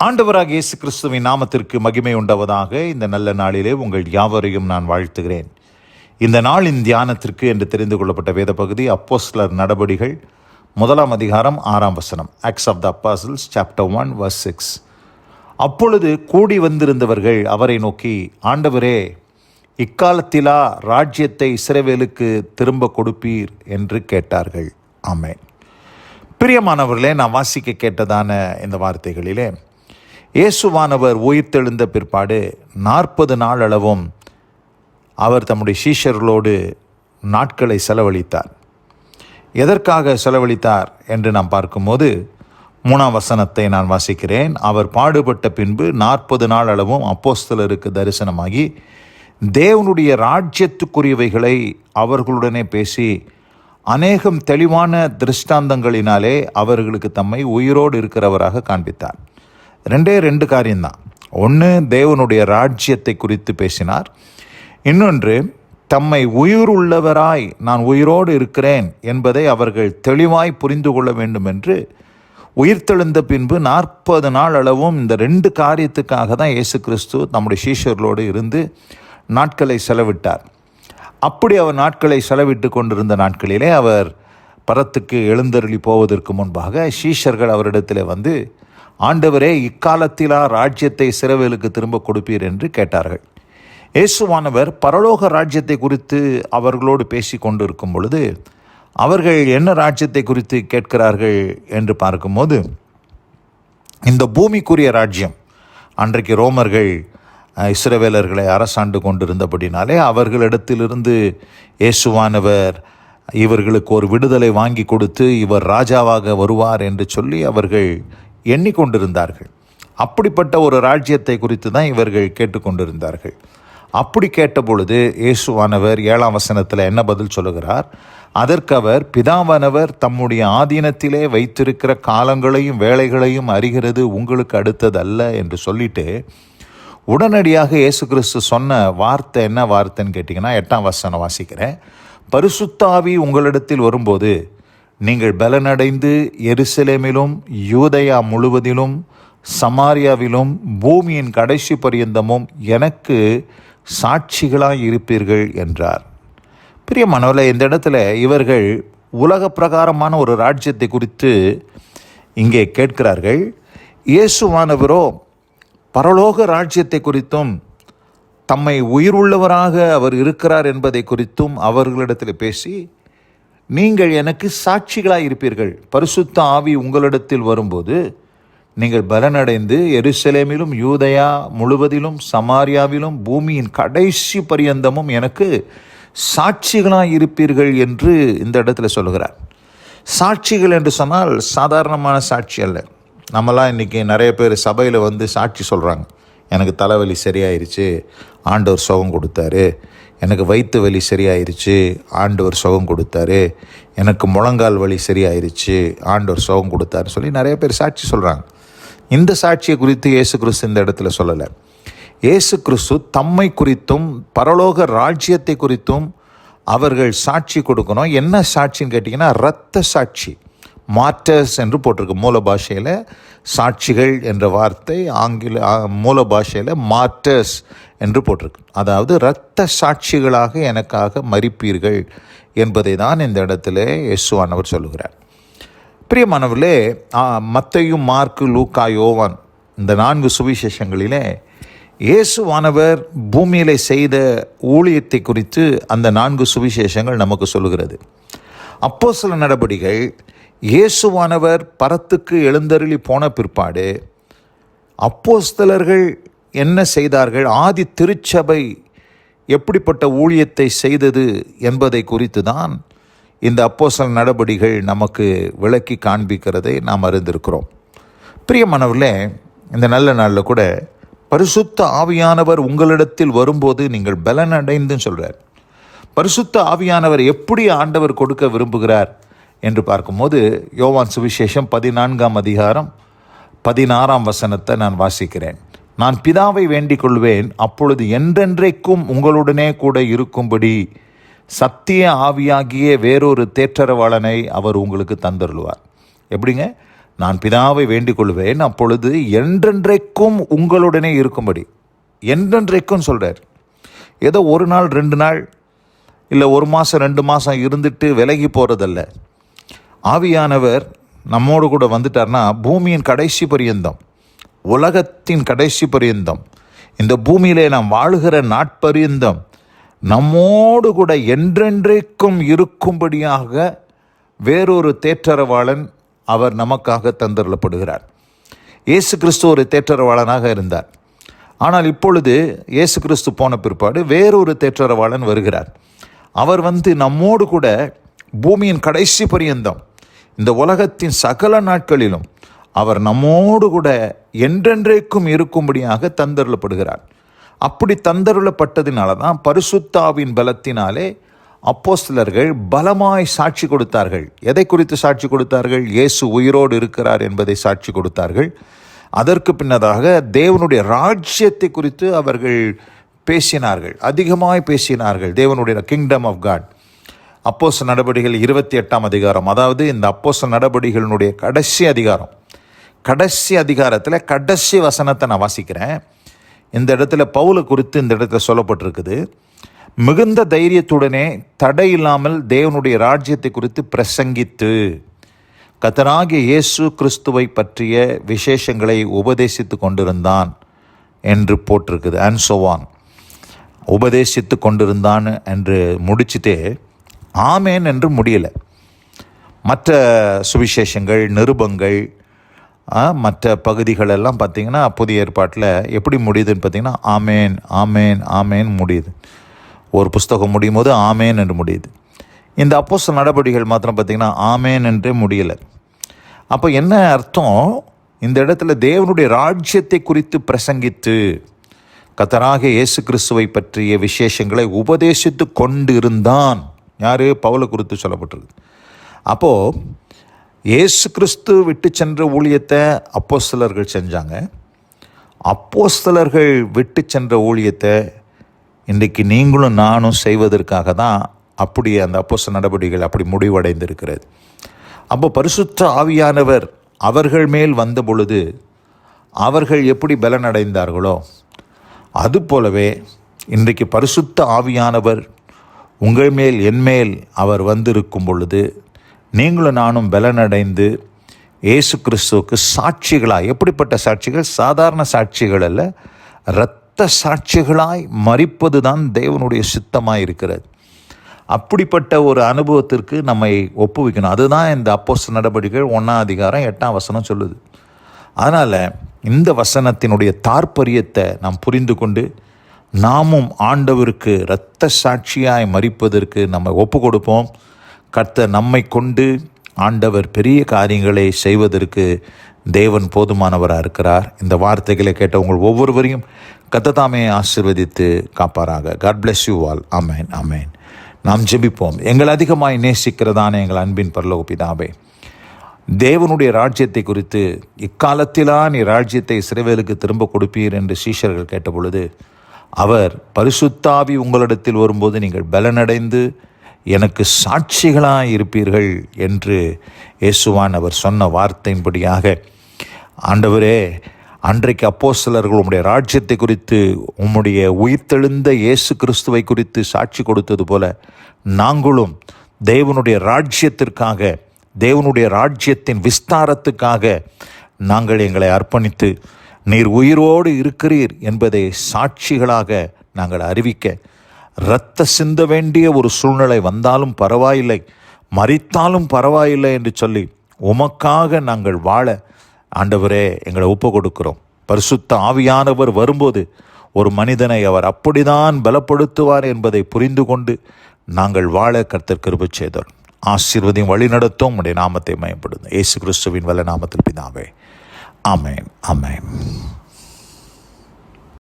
ஆண்டவராக இயேசு கிறிஸ்துவின் நாமத்திற்கு மகிமை உண்டாவதாக. இந்த நல்ல நாளிலே உங்கள் யாவரையும் நான் வாழ்த்துகிறேன். இந்த நாளின் தியானத்திற்கு என்று தெரிந்து கொள்ளப்பட்ட வேத பகுதி அப்போஸ்தலர் நடபடிகள் 1 அதிகாரம் 6 acts of the apostles chapter 1 verse 6. அப்பொழுது கூடி வந்திருந்தவர்கள் அவரை நோக்கி, ஆண்டவரே, இக்காலத்திலா ராஜ்யத்தை இஸ்ரவேலுக்கு திரும்ப கொடுப்பீர் என்று கேட்டார்கள். ஆமென். பிரியமானவர்களே, நான் வாசிக்க கேட்டதான இந்த வார்த்தைகளிலே இயேசுவானவர் உயிர்த்தெழுந்த பிற்பாடு 40 நாள் அளவும் அவர் தம்முடைய சீஷர்களோடு நாட்களை செலவழித்தார். எதற்காக செலவழித்தார் என்று நாம் பார்க்கும்போது 3 வசனத்தை நான் வாசிக்கிறேன். அவர் பாடுபட்ட பின்பு 40 நாள் அளவும் அப்போஸ்தலருக்கு தரிசனமாகி தேவனுடைய ராஜ்யத்துக்குரியவைகளை அவர்களுடனே பேசி அநேகம் தெளிவான திருஷ்டாந்தங்களினாலே அவர்களுக்கு தம்மை உயிரோடு இருக்கிறவராக காண்பித்தார். 2 காரியம்தான். ஒன்று, தேவனுடைய ராஜ்யத்தை குறித்து பேசினார். இன்னொன்று, தம்மை உயிர் உள்ளவராய் நான் உயிரோடு இருக்கிறேன் என்பதை அவர்கள் தெளிவாய் புரிந்து கொள்ள வேண்டும் என்று உயிர்த்தெழுந்த பின்பு 40 நாள் அளவும் இந்த 2 காரியத்துக்காக தான் இயேசு கிறிஸ்து நம்முடைய சீஷர்களோடு இருந்து நாட்களை செலவிட்டார். அப்படி அவர் நாட்களை செலவிட்டு கொண்டிருந்த நாட்களிலே அவர் பரத்துக்கு எழுந்தருளி போவதற்கு முன்பாக சீஷர்கள் அவரிடத்தில் வந்து, ஆண்டவரே, இக்காலத்திலா ராஜ்யத்தை இஸ்ரவேலுக்கு திரும்ப கொடுப்பீர் என்று கேட்டார்கள். இயேசுவானவர் பரலோக ராஜ்யத்தை குறித்து அவர்களோடு பேசி கொண்டு இருக்கும் பொழுது அவர்கள் என்ன ராஜ்யத்தை குறித்து கேட்கிறார்கள் என்று பார்க்கும்போது, இந்த பூமிக்குரிய ராஜ்யம், அன்றைக்கு ரோமர்கள் இஸ்ரவேலர்களை அரசாண்டு கொண்டிருந்தபடினாலே அவர்களிடத்திலிருந்து இயேசுவானவர் இவர்களுக்கு ஒரு விடுதலை வாங்கி கொடுத்து இவர் ராஜாவாக வருவார் என்று சொல்லி அவர்கள் எண்ணிக்கொண்டிருந்தார்கள். அப்படிப்பட்ட ஒரு ராஜ்யத்தை குறித்து தான் இவர்கள் கேட்டுக்கொண்டிருந்தார்கள். அப்படி கேட்டபொழுது இயேசுவானவர் 7 வசனத்தில் என்ன பதில் சொல்லுகிறார்? அதற்கு அவர், பிதாவானவர் தம்முடைய ஆதீனத்திலே வைத்திருக்கிற காலங்களையும் வேளைகளையும் அறிகிறது உங்களுக்கு அடுத்ததல்ல என்று சொல்லிட்டு உடனடியாக இயேசு கிறிஸ்து சொன்ன வார்த்தை என்ன வார்த்தைன்னு கேட்டிங்கன்னா 8 வசனம் வாசிக்கிறேன். பரிசுத்த ஆவி உங்களிடத்தில் வரும்போது நீங்கள் பலனடைந்து எருசலேமிலும் யூதேயா முழுவதிலும் சமாரியாவிலும் பூமியின் கடைசி பரியந்தமும் எனக்கு சாட்சிகளாய் இருப்பீர்கள் என்றார். பிரியமானவர்களே, இந்த இடத்துல இவர்கள் உலக பிரகாரமான ஒரு ராஜ்யத்தை குறித்து இங்கே கேட்கிறார்கள். இயேசுவானவரோ பரலோக ராஜ்யத்தை குறித்தும் தம்மை உயிருள்ளவராக அவர் இருக்கிறார் என்பதை குறித்தும் அவர்களிடத்தில் பேசி, நீங்கள் எனக்கு சாட்சிகளாய் இருப்பீர்கள். பரிசுத்த ஆவி உங்களிடத்தில் வரும்போது நீங்கள் பலனடைந்து எருசலேமிலும் யூதேயா முழுவதிலும் சமாரியாவிலும் பூமியின் கடைசி பரியந்தமும் எனக்கு சாட்சிகளாய் இருப்பீர்கள் என்று இந்த இடத்துல சொல்லுகிறார். சாட்சிகள் என்று சொன்னால் சாதாரணமான சாட்சி அல்ல. நம்மலாம் இன்றைக்கி நிறைய பேர் சபையில் வந்து சாட்சி சொல்கிறாங்க. எனக்கு தலைவலி சரியாயிருச்சு, ஆண்டவர் சுகம் கொடுத்தாரு. எனக்கு வயிற்று வலி சரியாயிருச்சு, ஆண்டவர் சுகம் கொடுத்தாரு. எனக்கு முழங்கால் வலி சரியாயிருச்சு, ஆண்டவர் சுகம் கொடுத்தாருன்னு சொல்லி நிறைய பேர் சாட்சி சொல்கிறாங்க. இந்த சாட்சியை குறித்து இயேசு கிறிஸ்து இந்த இடத்துல சொல்லலை. இயேசு கிறிஸ்து தம்மை குறித்தும் பரலோக ராஜ்யத்தை குறித்தும் அவர்கள் சாட்சி கொடுக்கணும். என்ன சாட்சின்னு கேட்டிங்கன்னா இரத்த சாட்சி, மார்டர்ஸ் என்று போட்டிருக்கு. மூல பாஷையில் சாட்சிகள் என்ற வார்த்தை மூல பாஷையில் மார்டர்ஸ் என்று போட்டிருக்கு. அதாவது இரத்த சாட்சிகளாக எனக்காக மரிப்பீர்கள் என்பதை தான் இந்த இடத்துல இயேசுவானவர் சொல்லுகிறார். பிரியமானவர்களே, மத்தேயு, மார்க்கு, லூக்கா, யோவான் இந்த 4 சுவிசேஷங்களிலே இயேசுவானவர் பூமியிலே செய்த ஊழியத்தை குறித்து அந்த 4 சுவிசேஷங்கள் நமக்கு சொல்லுகிறது. அப்போஸ்தலர் நடபடிகள் இயேசுவானவர் பரத்துக்கு எழுந்தருளி போன பிற்பாடு அப்போஸ்தலர்கள் என்ன செய்தார்கள், ஆதி திருச்சபை எப்படிப்பட்ட ஊழியத்தை செய்தது என்பதை குறித்து தான் இந்த அப்போஸ்தலர் நடபடிகள் நமக்கு விளக்கி காண்பிக்கிறதை நாம் அறிந்திருக்கிறோம். பிரியமானவர்களே, இந்த நல்ல நாளில் கூட பரிசுத்த ஆவியானவர் உங்களிடத்தில் வரும்போது நீங்கள் பலன் அடைந்துன்னு சொல்கிறார். பரிசுத்த ஆவியானவர் எப்படி ஆண்டவர் கொடுக்க விரும்புகிறார் என்று பார்க்கும்போது யோவான் சுவிசேஷம் 14 அதிகாரம் 16 வசனத்தை நான் வாசிக்கிறேன். நான் பிதாவை வேண்டிக் கொள்வேன், அப்பொழுது என்றென்றைக்கும் உங்களுடனே கூட இருக்கும்படி சத்திய ஆவியாகிய வேறொரு தேற்றரவாளனை அவர் உங்களுக்கு தந்தருள்வார். எப்படிங்க? நான் பிதாவை வேண்டிக் கொள்வேன், அப்பொழுது என்றென்றைக்கும் உங்களுடனே இருக்கும்படி. என்றென்றைக்கும் சொல்கிறார். ஏதோ ஒரு நாள் 2 நாள் இல்லை 1 மாதம் 2 மாதம் இருந்துட்டு விலகி போகிறதல்ல. ஆவியானவர் நம்மோடு கூட வந்துட்டார்னா பூமியின் கடைசி பரியந்தம், உலகத்தின் கடைசி பரியந்தம், இந்த பூமியிலே நாம் வாழுகிற நாட்பரியந்தம் நம்மோடு கூட என்றென்றைக்கும் இருக்கும்படியாக வேறொரு தேற்றரவாளன் அவர் நமக்காக தந்தருளப்படுகிறார். இயேசு கிறிஸ்து ஒரு தேற்றரவாளனாக இருந்தார். ஆனால் இப்பொழுது இயேசு கிறிஸ்து போன பிற்பாடு வேறொரு தேற்றரவாளன் வருகிறார். அவர் நம்மோடு கூட பூமியின் கடைசி பரியந்தம், இந்த உலகத்தின் சகல நாட்களிலும் அவர் நம்மோடு கூட என்றென்றைக்கும் இருக்கும்படியாக தந்தருளப்படுகிறார். அப்படி தந்தருளப்பட்டதினால தான் பரிசுத்தாவின் பலத்தினாலே அப்போஸ்தலர்கள் பலமாய் சாட்சி கொடுத்தார்கள். எதை குறித்து சாட்சி கொடுத்தார்கள்? இயேசு உயிரோடு இருக்கிறார் என்பதை சாட்சி கொடுத்தார்கள். அதற்கு பின்னதாக தேவனுடைய ராஜ்யத்தை குறித்து அவர்கள் பேசினார்கள், அதிகமாய் பேசினார்கள். தேவனுடைய கிங்டம் ஆஃப் காட். அப்போஸ்தலர் நடபடிகள் 28ஆம் அதிகாரம், அதாவது இந்த அப்போஸ்தலர் நடபடிகளினுடைய கடைசி அதிகாரத்தில் கடைசி வசனத்தை நான் வாசிக்கிறேன். இந்த இடத்துல பவுலை குறித்து இந்த இடத்துல சொல்லப்பட்டிருக்குது. மிகுந்த தைரியத்துடனே தடையில்லாமல் தேவனுடைய ராஜ்யத்தை குறித்து பிரசங்கித்து கர்த்தராகிய இயேசு கிறிஸ்துவை பற்றிய விசேஷங்களை உபதேசித்து கொண்டிருந்தான் என்று போட்டிருக்குது. And so on. உபதேசித்து கொண்டிருந்தான் என்று முடிச்சுட்டே ஆமேன் என்று முடியலை. மற்ற சுவிசேஷங்கள், நிருபங்கள், மற்ற பகுதிகளெல்லாம் பார்த்திங்கன்னா புதிய ஏற்பாட்டில் எப்படி முடியுதுன்னு பார்த்திங்கன்னா ஆமேன் ஆமேன் ஆமேன் முடியுது. ஒரு புஸ்தகம் முடியும் போது ஆமேன் என்று முடியுது. இந்த அப்போஸ்தலர் நடபடிகள் மாத்திரம் பார்த்திங்கன்னா ஆமேன் என்றே முடியலை. அப்போ என்ன அர்த்தம்? இந்த இடத்துல தேவனுடைய ராஜ்யத்தை குறித்து பிரசங்கித்து கர்த்தராகிய இயேசு கிறிஸ்துவை பற்றிய விசேஷங்களை உபதேசித்து கொண்டு இருந்தான். யார்? பவுலை குறித்து சொல்லப்பட்டிருக்கு. அப்போது இயேசு கிறிஸ்து விட்டு சென்ற ஊழியத்தை அப்போஸ்தலர்கள் செஞ்சாங்க. அப்போஸ்தலர்கள் விட்டு சென்ற ஊழியத்தை இன்றைக்கு நீங்களும் நானும் செய்வதற்காக தான் அப்படி அந்த அப்போஸ்தலர் நடபடிகள் அப்படி முடிவடைந்திருக்கிறது. அப்போ பரிசுத்த ஆவியானவர் அவர்கள் மேல் வந்த பொழுது அவர்கள் எப்படி பலனடைந்தார்களோ அதுபோலவே இன்றைக்கு பரிசுத்த ஆவியானவர் உங்கள் மேல் என் மேல் அவர் வந்திருக்கும் பொழுது நீங்களும் நானும் பலனடைந்து இயேசு கிறிஸ்துவுக்கு சாட்சிகளாய், எப்படிப்பட்ட சாட்சிகள்? சாதாரண சாட்சிகள் அல்ல, இரத்த சாட்சிகளாய் மரிப்பது தான் தேவனுடைய சித்தமாக இருக்கிறது. அப்படிப்பட்ட ஒரு அனுபவத்திற்கு நம்மை ஒப்புவிக்கணும். அதுதான் இந்த அப்போஸ்தலர் நடபடிகள் 1ஆம் அதிகாரம் 8ஆம் வசனம் சொல்லுது. அதனால் இந்த வசனத்தினுடைய தாற்பரியத்தை நாம் புரிந்து கொண்டு நாமும் ஆண்டவருக்கு இரத்த சாட்சியாய் மரிப்பதற்கு நம்ம ஒப்பு கொடுப்போம். கர்த்தர் நம்மை கொண்டு ஆண்டவர் பெரிய காரியங்களை செய்வதற்கு தேவன் போதுமானவராக இருக்கிறார். இந்த வார்த்தைகளை கேட்ட உங்கள் ஒவ்வொருவரையும் கர்த்தர் தாமே ஆசீர்வதித்து காப்பாராக. God bless you all. ஆமேன் ஆமேன். நாம் ஜெபிப்போம். எங்கள் அதிகமாய் நேசிக்கிறதான எங்கள் அன்பின் பரலோக பிதாவே, தேவனுடைய ராஜ்யத்தை குறித்து இக்காலத்திலா நீ ராஜ்யத்தை இஸ்ரவேலுக்கு திரும்ப கொடுப்பீர் என்று சீஷர்கள் கேட்ட பொழுது அவர் பரிசுத்தாவி உங்களிடத்தில் வரும்போது நீங்கள் பலனடைந்து எனக்கு சாட்சிகளாக இருப்பீர்கள் என்று இயேசுவான் அவர் சொன்ன வார்த்தையின்படியாக ஆண்டவரே, அன்றைக்கு அப்போஸ்தலர்கள் உம்முடைய ராஜ்யத்தை குறித்து உம்முடைய உயிர்த்தெழுந்த இயேசு கிறிஸ்துவை குறித்து சாட்சி கொடுத்தது போல நாங்களும் தேவனுடைய ராஜ்யத்திற்காக, தேவனுடைய ராஜ்யத்தின் விஸ்தாரத்துக்காக நாங்கள் எங்களை அர்ப்பணித்து நீர் உயிரோடு இருக்கிறீர் என்பதை சாட்சிகளாக நாங்கள் அறிவிக்க, இரத்த சிந்த வேண்டிய ஒரு சூழ்நிலை வந்தாலும் பரவாயில்லை, மரித்தாலும் பரவாயில்லை என்று சொல்லி உமக்காக நாங்கள் வாழ ஆண்டவரே எங்களை ஒப்பு கொடுக்கிறோம். பரிசுத்த ஆவியானவர் வரும்போது ஒரு மனிதனை அவர் அப்படிதான் பலப்படுத்துவார் என்பதை புரிந்து கொண்டு நாங்கள் வாழ கர்த்தர் கிருபை செய்தார். ஆசீர்வதியும் வழி நடத்தும் உடைய நாமத்தை மயப்படுத்தும். இயேசு கிறிஸ்துவின் வல்ல நாமத்தில் பிதாவே. ஆமேன் ஆமேன்.